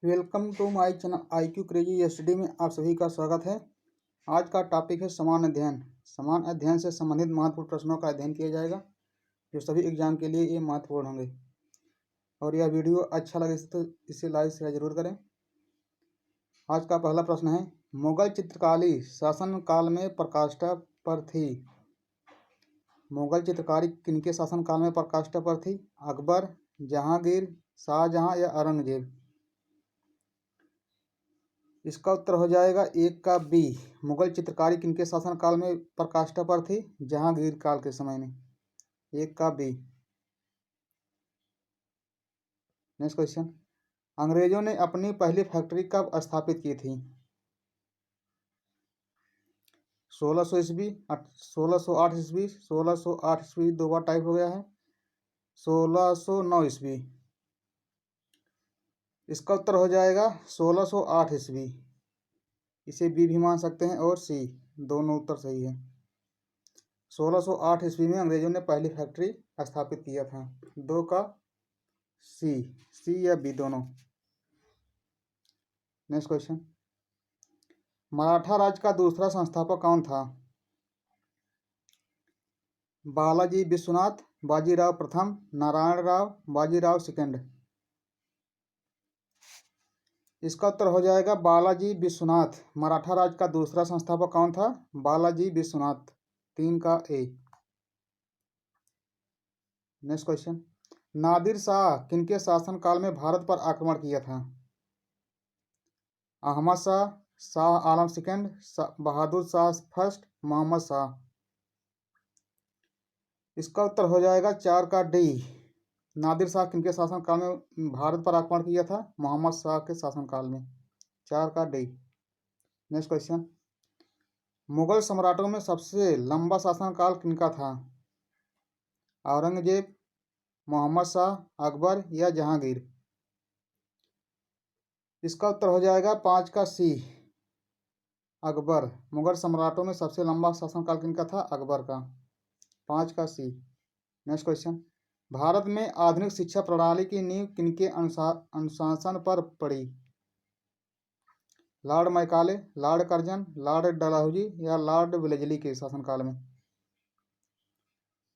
Welcome to my channel IQ crazy study में आप सभी का स्वागत है। आज का टॉपिक है समान अध्ययन। समान अध्ययन से संबंधित महत्वपूर्ण प्रश्नों का अध्ययन किया जाएगा जो सभी एग्जाम के लिए ये महत्वपूर्ण होंगे। और यह वीडियो अच्छा लगे तो इसे लाइक शेयर जरूर करें। आज का पहला प्रश्न है, मुगल चित्रकारी शासन काल में प्रकाष्ठा पर थी। मुगल चित्रकारी किनके शासन काल में प्रकाष्ठा पर थी? अकबर, जहांगीर, शाहजहां या औरंगजेब? इसका उत्तर हो जाएगा एक का बी। मुगल चित्रकारी किनके शासन काल में प्रकाष्ठा पर थी? जहांगीर काल के समय में। एक का बी। नेक्स्ट क्वेश्चन, अंग्रेजों ने अपनी पहली फैक्ट्री कब स्थापित की थी? 1600 ईस्वी, 1608 ईस्वी, 1608 ईस्वी दो बार टाइप हो गया है, 1609 ईस्वी। इसका उत्तर हो जाएगा 1608 ईस्वी। इसे बी भी मान सकते हैं और सी, दोनों उत्तर सही है। 1608 ईस्वी में अंग्रेजों ने पहली फैक्ट्री स्थापित किया था। दो का सी या बी दोनों। नेक्स्ट क्वेश्चन, मराठा राज्य का दूसरा संस्थापक कौन था? बालाजी विश्वनाथ, बाजीराव प्रथम, नारायण राव, बाजीराव सेकंड? इसका उत्तर हो जाएगा बालाजी विश्वनाथ। मराठा राज्य का दूसरा संस्थापक कौन था? बालाजी विश्वनाथ। 3 का ए। नेक्स्ट क्वेश्चन, नादिर शाह किनके शासनकाल में भारत पर आक्रमण किया था? Ahmad Shah, Shah Alam second, Bahadur Shah first, Mohammad Shah? इसका उत्तर हो जाएगा 4 का डी। नादिर शाह किनके शासनकाल में भारत पर आक्रमण किया था? मोहम्मद शाह के शासनकाल में। 4 का डी। नेक्स्ट क्वेश्चन, मुगल सम्राटों में सबसे लंबा शासनकाल किनका था? औरंगजेब, मोहम्मद शाह, अकबर या जहांगीर? इसका उत्तर हो जाएगा 5 का सी, अकबर। मुगल सम्राटों में सबसे लंबा शासनकाल किनका था? अकबर का। 5 का सी। नेक्स्ट क्वेश्चन, भारत में आधुनिक शिक्षा प्रणाली की नींव किनके अनुशासन पर पड़ी? Lord Macaulay, Lord Curzon, Lord Dalhousie या लॉर्ड वेलेस्ली के शासनकाल में?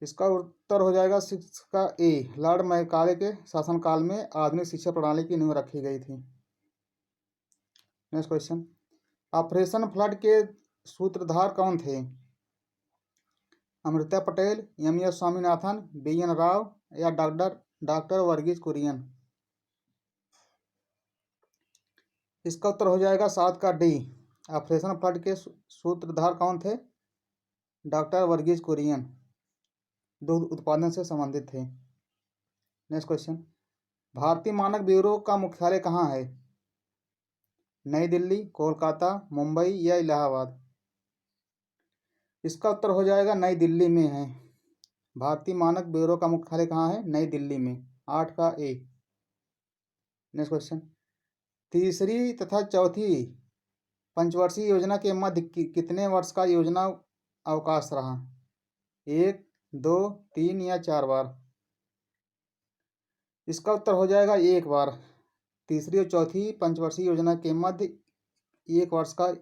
इसका उत्तर हो जाएगा 6 का ए। लॉर्ड मैकाले के शासनकाल में आधुनिक शिक्षा प्रणाली की नींव रखी गई थी। नेक्स्ट क्वेश्चन, ऑपरेशन फ्लड के सूत्रधार कौन थे? अमृता पटेल, MS स्वामीनाथन, BN राव या डॉक्टर वर्गीज कुरियन? इसका उत्तर हो जाएगा 7 का डी। ऑपरेशन फ्लड के सूत्रधार कौन थे? डॉक्टर वर्गीज कुरियन। दूध उत्पादन से संबंधित थे। नेक्स्ट क्वेश्चन, भारतीय मानक ब्यूरो का मुख्यालय कहाँ है? नई दिल्ली, कोलकाता, मुंबई या इलाहाबाद? इसका उत्तर हो जाएगा नई दिल्ली में है। भारतीय मानक ब्यूरो का मुख्यालय कहाँ है? नई दिल्ली में। 8 का ए। नेक्स्ट क्वेश्चन, तीसरी तथा चौथी पंचवर्षीय योजना के मध्य कितने वर्ष का योजना अवकाश रहा? 1, 2, 3 या 4 बार? इसका उत्तर हो जाएगा 1 बार। तीसरी और चौथी पंचवर्षीय योजना के मध्य 1 वर्ष का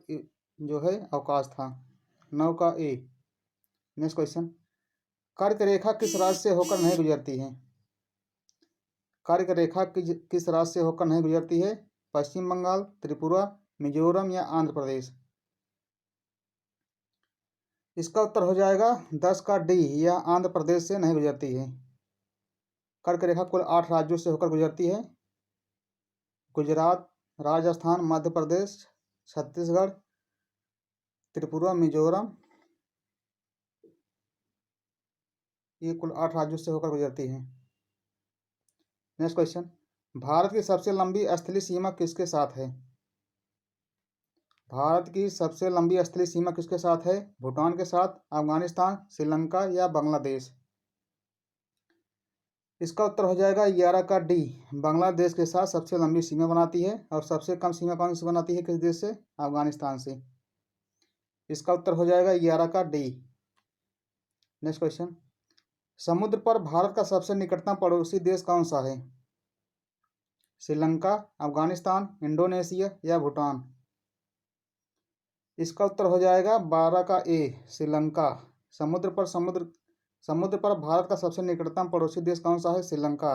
जो है अवकाश था। 9 का ए। नेक्स्ट क्वेश्चन, कर्क रेखा किस राज्य से होकर नहीं गुजरती है? कर्क रेखा किस राज्य से होकर नहीं गुजरती है? पश्चिम बंगाल, त्रिपुरा, मिजोरम या आंध्र प्रदेश? इसका उत्तर हो जाएगा 10 का डी, या आंध्र प्रदेश से नहीं गुजरती है। कर्क रेखा कुल 8 राज्यों से होकर गुजरती है। गुजरात, राजस्थान, मध्य प्रदेश, छत्तीसगढ़, त्रिपुरा, मिजोरम, ये कुल 8 राज्यों से होकर गुजरती है। नेक्स्ट क्वेश्चन, भारत की सबसे लंबी स्थलीय सीमा किसके साथ है? भारत की सबसे लंबी स्थलीय सीमा किसके साथ है? भूटान के साथ, अफगानिस्तान, श्रीलंका या बांग्लादेश? इसका उत्तर हो जाएगा 11 का डी। बांग्लादेश के साथ सबसे लंबी सीमा बनाती है। और सबसे कम सीमा कौन सी बनाती है? किस देश से? अफगानिस्तान से। इसका उत्तर हो जाएगा 11 का डी। नेक्स्ट क्वेश्चन, समुद्र पर भारत का सबसे निकटतम पड़ोसी देश कौन सा है? श्रीलंका, अफगानिस्तान, इंडोनेशिया या भूटान। इसका उत्तर हो जाएगा 12 का ए, श्रीलंका। समुद्र पर भारत का सबसे निकटतम पड़ोसी देश कौन सा है? श्रीलंका।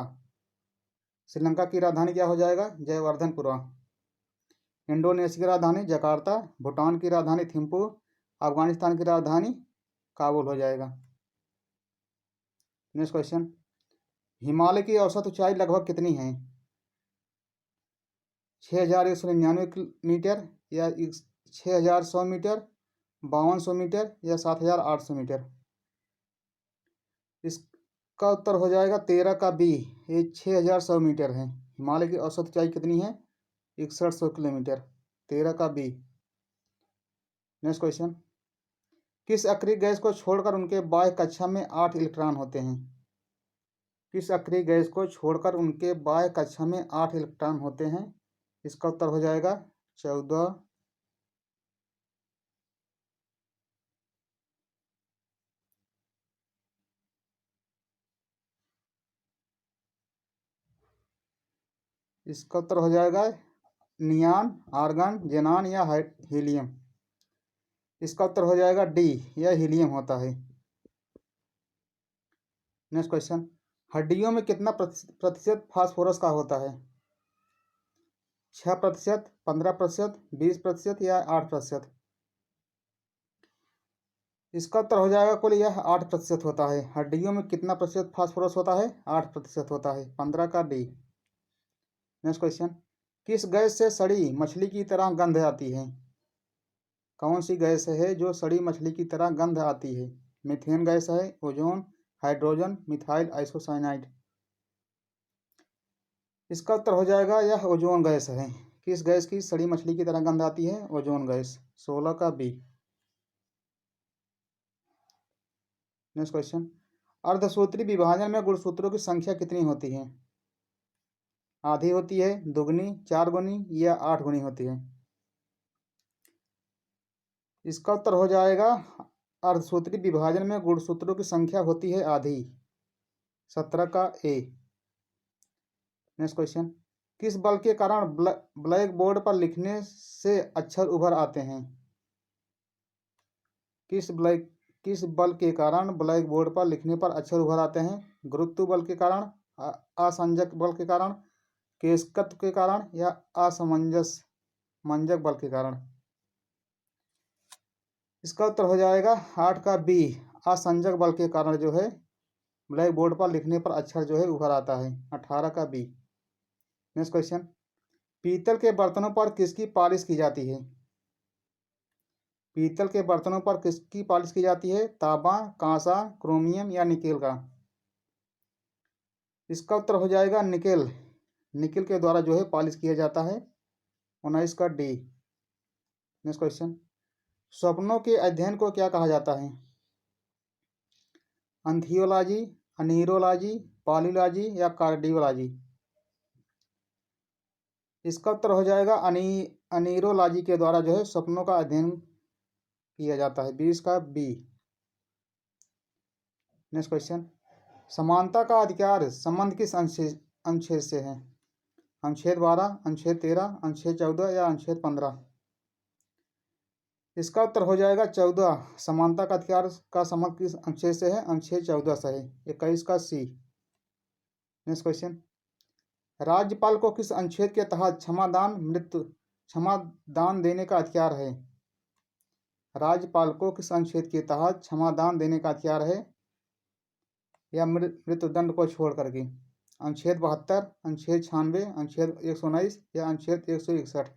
श्रीलंका की राजधानी क्या हो जाएगा? जयवर्धनपुरा। इंडोनेशिया की राजधानी जकार्ता, भूटान की राजधानी थिम्पू, अफगानिस्तान की राजधानी काबुल हो जाएगा। नेक्स्ट क्वेश्चन, हिमालय की औसत ऊंचाई लगभग कितनी है? 6199 मीटर या 6100 मीटर, 5200 मीटर या 7800 मीटर। इसका उत्तर हो जाएगा 13 का बी, ये 6100 मीटर है। हिमालय की औसत ऊंचाई कितनी है? 6100 किलोमीटर। 13 का बी। नेक्स्ट क्वेश्चन, किस अक्रिय गैस को छोड़कर उनके बाह्य कक्षा में 8 इलेक्ट्रॉन होते हैं? किस अक्रिय गैस को छोड़कर उनके बाह्य कक्षा में 8 इलेक्ट्रॉन होते हैं? इसका उत्तर हो जाएगा 14। इसका उत्तर हो जाएगा नियान, आर्गन, जेनान या हीलियम। इसका उत्तर हो जाएगा डी, यह हीलियम होता है। नेक्स्ट क्वेश्चन, हड्डियों में कितना प्रतिशत फास्फोरस का होता है? 6%, 15%, 20% या 8%। इसका उत्तर हो जाएगा कुल यह 8% होता है। हड्डियों में कितना प्रतिशत फास्फोरस होता है? 8% होता है। 15 का डी। नेक्स्ट क्वेश्चन, किस गैस से सड़ी मछली की तरह गंध आती है? कौन सी गैस है जो सड़ी मछली की तरह गंध आती है? मीथेन गैस है, ओजोन, हाइड्रोजन, मिथाइल आइसोसाइनाइड। इसका उत्तर हो जाएगा यह ओजोन गैस है। किस गैस की सड़ी मछली की तरह गंध आती है? Ozone gas. 16 का बी। नेक्स्ट क्वेश्चन, अर्धसूत्री विभाजन में गुणसूत्रों की संख्या कितनी होती है? आधी होती है, दुगनी, 4 गुनी या 8 गुनी होती है? इसका उत्तर हो जाएगा अर्धसूत्री विभाजन में गुणसूत्रों की संख्या होती है आधी। 17 का ए। नेक्स्ट क्वेश्चन, किस बल के कारण ब्लैक बोर्ड पर लिखने से अक्षर उभर आते हैं? किस बल के कारण ब्लैक बोर्ड पर लिखने पर अक्षर उभर आते हैं? गुरुत्व बल के कारण, असंजक बल के कारण, केशकत्व के कारण या मंजक बल के कारण? इसका उत्तर हो जाएगा 8 का बी, असंजक बल के कारण जो है ब्लैक बोर्ड पर लिखने पर अक्षर जो है उभर आता है। 18 का बी। नेक्स्ट क्वेश्चन, पीतल के बर्तनों पर किसकी पॉलिश की जाती है? पीतल के बर्तनों पर किसकी पॉलिश की जाती है? तांबा, कांसा, क्रोमियम या निकेल का? इसका उत्तर हो जाएगा निकेल। निकेल के द्वारा जो है पॉलिश किया जाता है। 19 का डी। नेक्स्ट क्वेश्चन, स्वप्नों के अध्ययन को क्या कहा जाता है? अंथियोलॉजी, अनीरोलॉजी, पॉलिलॉजी या कार्डियोलॉजी? इसका उत्तर हो जाएगा अनीरोलॉजी के द्वारा जो है स्वप्नों का अध्ययन किया जाता है। 20 का बी। नेक्स्ट क्वेश्चन, समानता का अधिकार संबंध किस अनुच्छेद से है? अनुच्छेद 12, अनुच्छेद 13, अनुच्छेद 14 या अनुच्छेद 15? इसका उत्तर हो जाएगा 14। समानता का अधिकार का संबंध किस अनुच्छेद से है? अनुच्छेद 14 से है। 21 का सी। नेक्स्ट क्वेश्चन, राज्यपाल को किस अनुच्छेद के तहत क्षमादान देने का अधिकार है? राज्यपाल को किस अनुच्छेद के तहत क्षमादान देने का अधिकार है या मृत्युदंड को छोड़ करके? अनुच्छेद 72, अनुच्छेद 96, अनुच्छेद 119 या अनुच्छेद 161?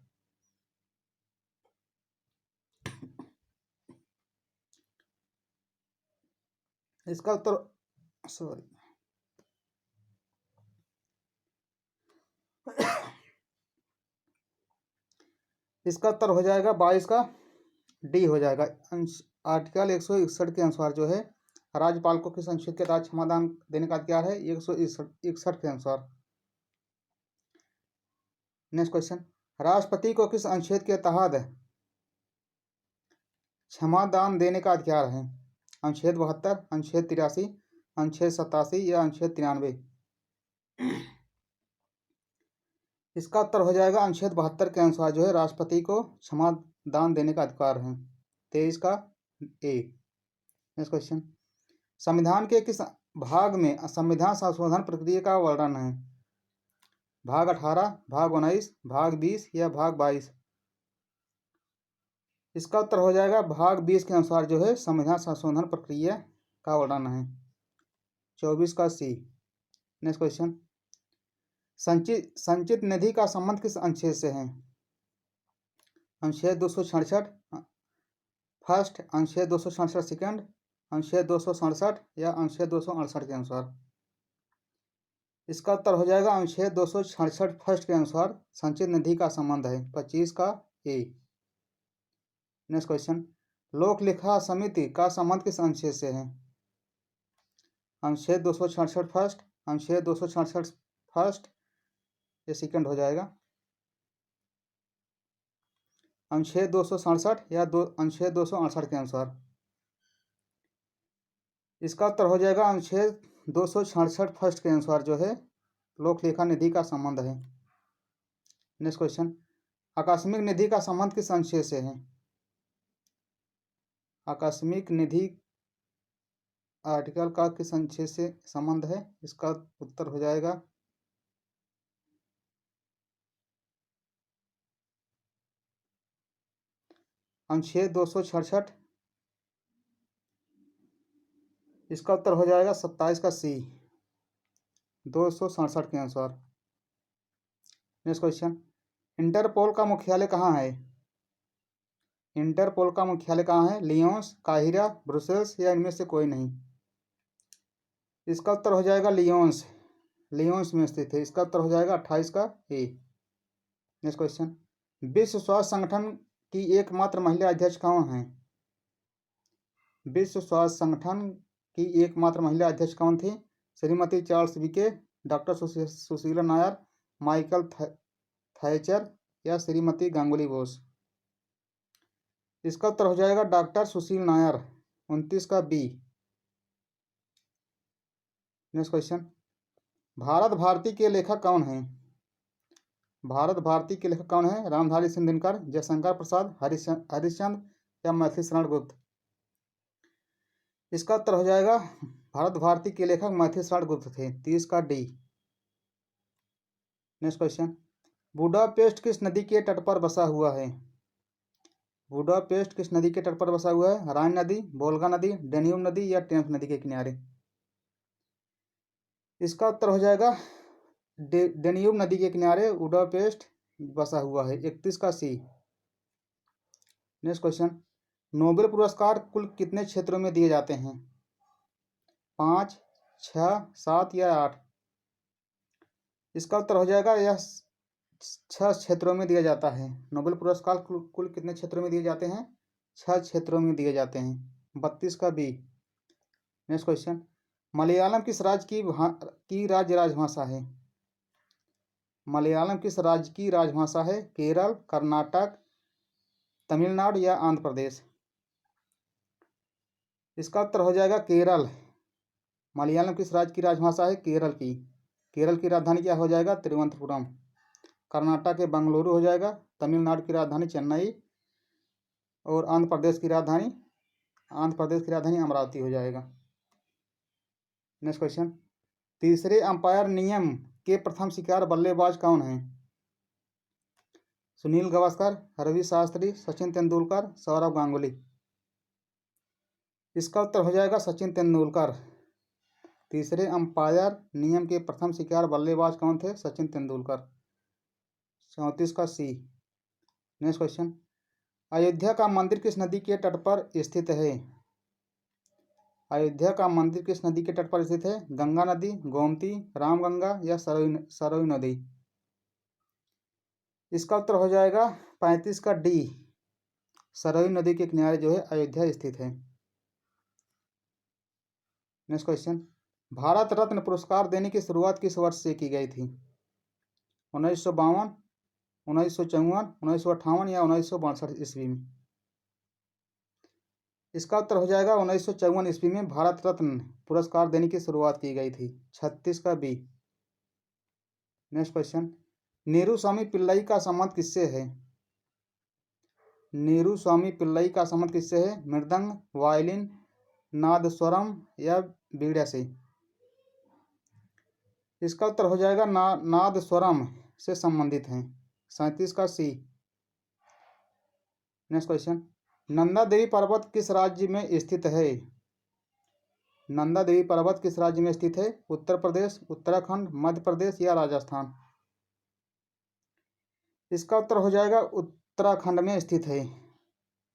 इसका उत्तर इसका उत्तर हो जाएगा 22 का डी हो जाएगा। आर्टिकल 161 के अनुसार जो है राज्यपाल को किस अनुच्छेद के तहत क्षमादान देने का अधिकार है? 161 के अनुसार। नेक्स्ट क्वेश्चन, राष्ट्रपति को किस अनुच्छेद के तहत क्षमादान देने का अधिकार है? अनुच्छेद 72, अनुच्छेद 83, अनुच्छेद 87 या अनुच्छेद 93? इसका उत्तर हो जाएगा अनुच्छेद 72 के अनुसार जो है राष्ट्रपति को क्षमा दान देने का अधिकार है। 23 का ए। नेक्स्ट क्वेश्चन, संविधान के किस भाग में संविधान संशोधन प्रक्रिया का वर्णन है? भाग 18, भाग 19, भाग 20 या भाग 22? इसका उत्तर हो जाएगा भाग 20 के अनुसार जो है संविधान संशोधन प्रक्रिया का वर्णन है। 24 का सी। नेक्स्ट क्वेश्चन, संचित निधि का संबंध किस अनुच्छेद से है? अनुच्छेद 266 फर्स्ट, अनुच्छेद 267 सेकंड, अनुच्छेद 267 या अनुच्छेद 268 के अनुसार? इसका उत्तर हो जाएगा अनुच्छेद 267 फर्स्ट के अनुसार संचित निधि का संबंध है। 25 का ए। नेक्स्ट क्वेश्चन, लोक लेखा समिति का संबंध किस अनुच्छेद से है? अनुच्छेद 266 फर्स्ट, अनुच्छेद 267 फर्स्ट, ये सेकंड हो जाएगा। अनुच्छेद 267 या अनुच्छेद 268 के अनुसार? इसका उत्तर हो जाएगा अनुच्छेद 267 फर्स्ट के अनुसार जो है लोक लेखा निधि का संबंध है। नेक्स्ट क्वेश्चन, आकस्मिक निधि का संबंध किस अनुच्छेद से है? आकस्मिक निधि आर्टिकल का किस अनुच्छेद से संबंध है? इसका उत्तर हो जाएगा अनुच्छेद 267। इसका उत्तर हो जाएगा 27 का सी, 267 के अनुसार। नेक्स्ट क्वेश्चन, इंटरपोल का मुख्यालय कहाँ है? इंटरपोल का मुख्यालय कहाँ है? लियोन्स, काहिरा, ब्रुसेल्स या इनमें से कोई नहीं? इसका उत्तर हो जाएगा लियोन्स, लियोन्स में स्थित है। इसका उत्तर हो जाएगा 28 का ए। नेक्स्ट क्वेश्चन, विश्व स्वास्थ्य संगठन की एकमात्र महिला अध्यक्ष कौन है? विश्व स्वास्थ्य संगठन की एकमात्र महिला अध्यक्ष कौन थी? श्रीमती चार्ल्स विके, doctor Sushila Nayar, Michael Thatcher या श्रीमती गांगुली बोस? इसका उत्तर हो जाएगा डॉक्टर सुशील नायर। 29 का B. Next question, Bharat Bharati के लेखक कौन हैं? भारत भारती के लेखक कौन है? रामधारी सिंह दिनकर, जयशंकर प्रसाद, हरिश्चंद्र या मैथिली शरण गुप्त? इसका उत्तर हो जाएगा भारत भारती के लेखक मैथिली शरण गुप्त थे। 30 का डी। नेक्स्ट क्वेश्चन, बुडापेस्ट किस नदी के तट पर बसा हुआ है? बुडापेस्ट किस नदी के तट पर बसा हुआ है? राइन नदी, वोल्गा नदी, डेन्यूब नदी या टेम्स नदी के किनारे? इसका उत्तर हो जाएगा डेन्यूब नदी के किनारे बुडापेस्ट बसा हुआ है। 31 का सी। नेक्स्ट क्वेश्चन, नोबेल पुरस्कार कुल कितने क्षेत्रों में दिए जाते हैं? 5, 6, 7 या 8? इसका उत्तर हो जाएगा यह 6 क्षेत्रों में दिया जाता है। नोबेल पुरस्कार कुल कितने क्षेत्रों में दिए जाते हैं? 6 क्षेत्रों में दिए जाते हैं। 32 का बी। नेक्स्ट क्वेश्चन, मलयालम किस राज्य की राज्य राजभाषा है? मलयालम किस राज्य की राजभाषा है? केरल, कर्नाटक, तमिलनाडु या आंध्र प्रदेश? इसका उत्तर हो जाएगा केरल। मलयालम किस राज्य की राजभाषा है? केरल की। केरल की राजधानी क्या हो जाएगा? तिरुवनंतपुरम। कर्नाटक के बंगलुरु हो जाएगा। तमिलनाडु की राजधानी चेन्नई और आंध्र प्रदेश की राजधानी अमरावती हो जाएगा। नेक्स्ट क्वेश्चन, तीसरे अंपायर नियम के प्रथम शिकार बल्लेबाज कौन हैं? सुनील गावस्कर, रवि शास्त्री, सचिन तेंदुलकर, सौरव गांगुली? इसका उत्तर हो जाएगा सचिन तेंदुलकर। तीसरे अंपायर नियम के प्रथम शिकार बल्लेबाज कौन थे? सचिन तेंदुलकर। 34 का सी। नेक्स्ट क्वेश्चन, अयोध्या का मंदिर किस नदी के तट पर स्थित है? अयोध्या का मंदिर किस नदी के तट पर स्थित है? गंगा नदी, गोमती, रामगंगा या सरयू नदी? इसका उत्तर हो जाएगा 35 का डी। सरयू नदी के किनारे जो है अयोध्या स्थित है। नेक्स्ट क्वेश्चन, भारत रत्न पुरस्कार देने की शुरुआत किस वर्ष से की गई थी? 1952, 1954, 1958 या 1962 ईस्वी में? इसका उत्तर हो जाएगा 1954 ईस्वी में भारत रत्न पुरस्कार देने की शुरुआत की गई थी। 36 का बी। नेक्स्ट क्वेश्चन, नेहरू स्वामी पिल्लई का संबंध किससे है? नेहरू स्वामी पिल्लई का संबंध किससे है? मृदंग, वायलिन, नादस्वरम या वीणा से? इसका उत्तर हो जाएगा नादस्वरम से संबंधित हैं। 37 का सी। नेक्स्ट क्वेश्चन, नंदा देवी पर्वत किस राज्य में स्थित है? नंदा देवी पर्वत किस राज्य में स्थित है? उत्तर प्रदेश, उत्तराखंड, मध्य प्रदेश या राजस्थान? इसका उत्तर हो जाएगा उत्तराखंड में स्थित है।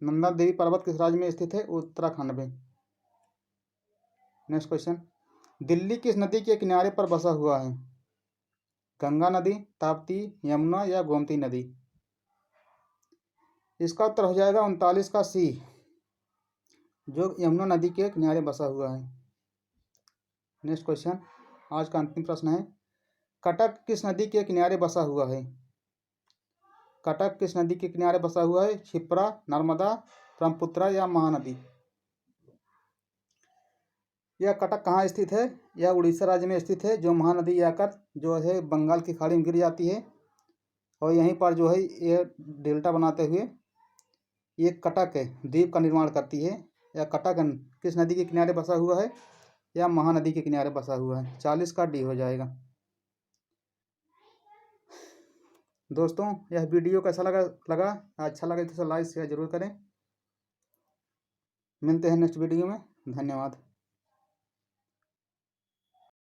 नंदा देवी पर्वत किस राज्य में स्थित है? उत्तराखंड में। नेक्स्ट क्वेश्चन, दिल्ली किस नदी के किनारे पर बसा हुआ है? गंगा नदी, ताप्ती, यमुना या गोमती नदी? इसका उत्तर हो जाएगा 39 का सी, जो यमुना नदी के किनारे बसा हुआ है। नेक्स्ट क्वेश्चन, आज का अंतिम प्रश्न है, कटक किस नदी के किनारे बसा हुआ है? कटक किस नदी के किनारे बसा हुआ है? क्षिप्रा, नर्मदा, ब्रह्मपुत्र या महानदी? यह कटक कहाँ स्थित है? यह उड़ीसा राज्य में स्थित है, जो महानदी आकर जो है बंगाल की खाड़ी में गिर जाती है और यहीं पर जो है ये डेल्टा बनाते हुए ये कटक द्वीप का निर्माण करती है। यह कटक किस नदी के किनारे बसा हुआ है? या महानदी के किनारे बसा हुआ है? 40 का डी हो जाएगा। दोस्तों, यह वीडियो कैसा लगा? अच्छा लगे तो लाइक शेयर जरूर करें। मिलते हैं नेक्स्ट वीडियो में। धन्यवाद।